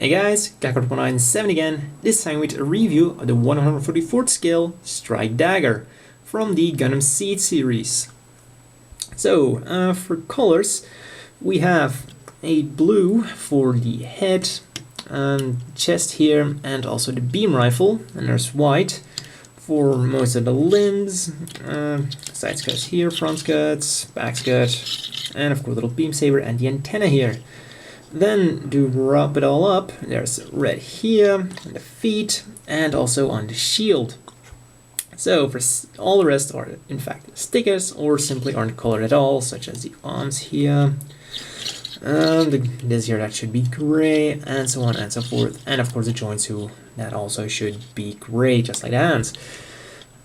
Hey guys, Gakko997 again, this time with a review of the 144th scale Strike Dagger from the Gundam Seed series. So, for colors, we have a blue for the head, chest here, and also the beam rifle, and there's white for most of the limbs, side skirts here, front skirts, back skirt, and of course little beam saber and the antenna here. Then to wrap it all up, there's red here, on the feet, and also on the shield. So for all the rest are in fact stickers or simply aren't colored at all, such as the arms here, this here that should be gray, and so on and so forth. And of course the joints that also should be gray, just like the hands.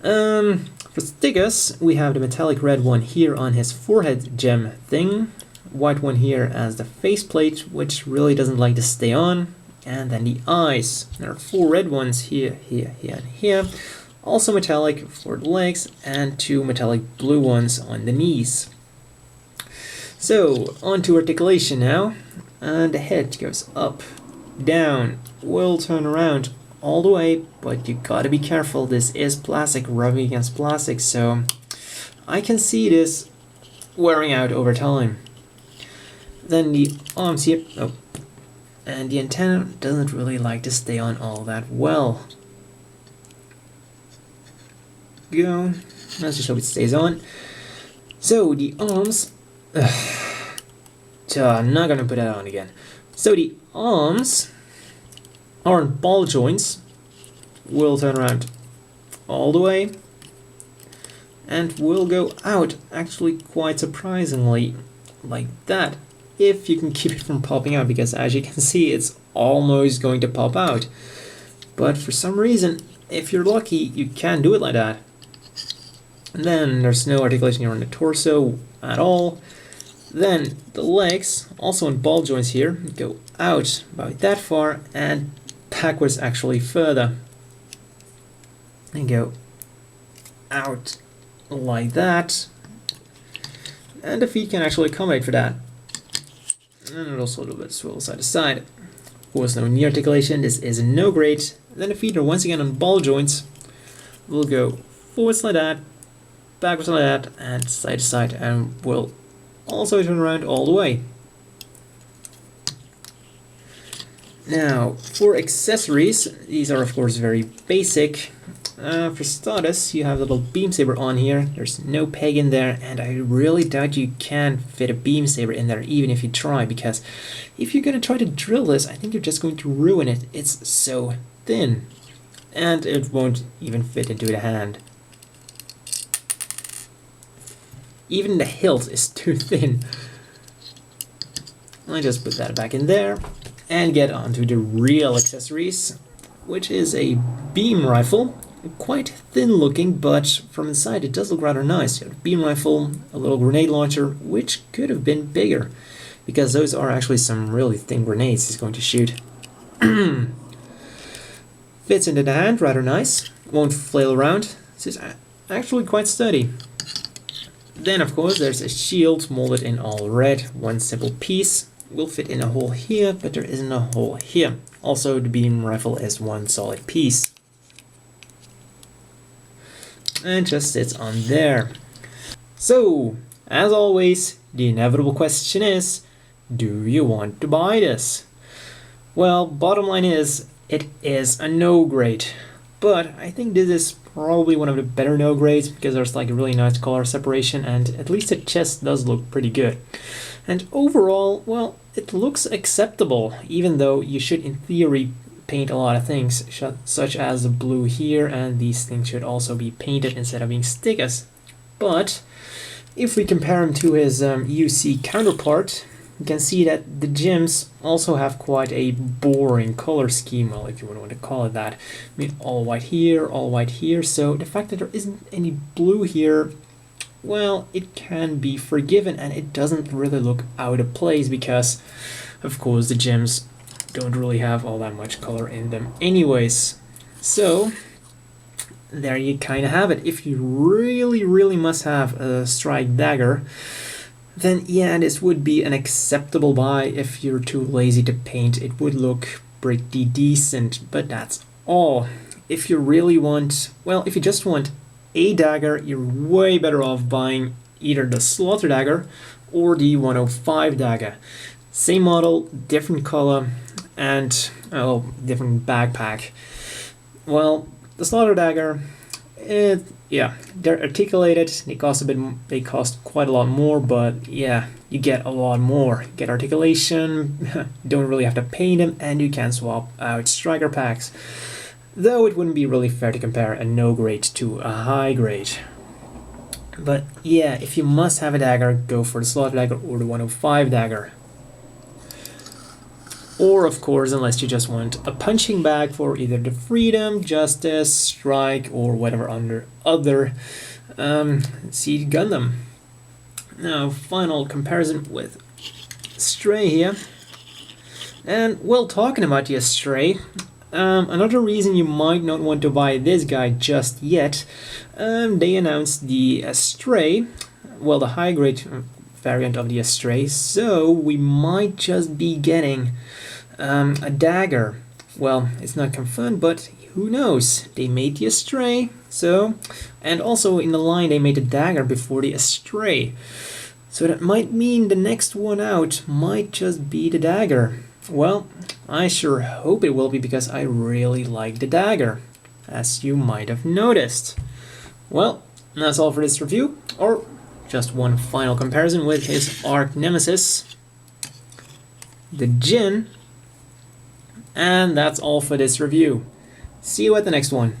For stickers, we have the metallic red one here on his forehead gem thing. White one here as the faceplate, which really doesn't like to stay on, and then the eyes. There are 4 red ones here, here, here, and here. Also metallic for the legs, and 2 metallic blue ones on the knees. So, on to articulation now. And the head goes up, down, will turn around all the way, but you gotta be careful, this is plastic rubbing against plastic, so I can see this wearing out over time. Then the arms here, and the antenna doesn't really like to stay on all that well. Go, let's just hope it stays on. So the arms, I'm not gonna put that on again. So the arms aren't ball joints, will turn around all the way, and will go out, actually quite surprisingly, like that. If you can keep it from popping out, because as you can see it's almost going to pop out, but for some reason, if you're lucky, you can do it like that. And then there's no articulation here on the torso at all. Then the legs, also in ball joints here, go out about that far and backwards actually further, and go out like that, and the feet can actually accommodate for that. And also a little bit swivel side to side. Of course, no knee articulation, this is no great. Then the feet are once again on ball joints. We'll go forwards like that, backwards like that, and side to side, and we'll also turn around all the way. Now, for accessories, these are of course very basic. For starters, you have the little beam saber on here. There's no peg in there, and I really doubt you can fit a beam saber in there even if you try, because if you're going to try to drill this, I think you're just going to ruin it. It's so thin, and it won't even fit into the hand. Even the hilt is too thin. I just put that back in there and get onto the real accessories, which is a beam rifle. Quite thin looking, but from inside it does look rather nice. You have a beam rifle, a little grenade launcher, which could have been bigger, because those are actually some really thin grenades he's going to shoot. Fits into the hand, rather nice. Won't flail around. This is actually quite sturdy. Then of course there's a shield molded in all red, one simple piece. Will fit in a hole here, but there isn't a hole here. Also the beam rifle is one solid piece. And just sits on there. So, as always, the inevitable question is, do you want to buy this? Well, bottom line is, it is a no grade. But I think this is probably one of the better no grades, because there's like a really nice color separation, and at least the chest does look pretty good. And overall, well, it looks acceptable, even though you should in theory paint a lot of things, such as the blue here, and these things should also be painted instead of being stickers. But if we compare him to his UC counterpart, you can see that the gems also have quite a boring color scheme, well, if you want to call it that. I mean, all white here, so the fact that there isn't any blue here, well, it can be forgiven, and it doesn't really look out of place, because of course the gems don't really have all that much color in them anyways. So there you kind of have it. If you really must have a Strike Dagger, then yeah, this would be an acceptable buy. If you're too lazy to paint, it would look pretty decent, but that's all. If you really want, well, if you just want a dagger, you're way better off buying either the Slaughter Dagger or the 105 dagger. Same model, different color, and different backpack. Well, the Slaughter Dagger, yeah, they're articulated. They cost quite a lot more, but yeah, you get a lot more. You get articulation. You don't really have to paint them, and you can swap out striker packs. Though it wouldn't be really fair to compare a no grade to a high grade. But yeah, if you must have a dagger, go for the Slaughter Dagger or the 105 dagger. Or of course, unless you just want a punching bag for either the Freedom, Justice, Strike, or whatever other Siege Gundam. Now, final comparison with Stray here. And well, talking about the Stray, another reason you might not want to buy this guy just yet, they announced the Stray, well, the high grade variant of the Stray, so we might just be getting a dagger. Well, it's not confirmed, but who knows? They made the Stray, so, and also in the line they made the dagger before the Stray, so that might mean the next one out might just be the dagger. Well, I sure hope it will be, because I really like the dagger, as you might have noticed. Well, that's all for this review, or just one final comparison with his arch nemesis, the Jin. And that's all for this review. See you at the next one.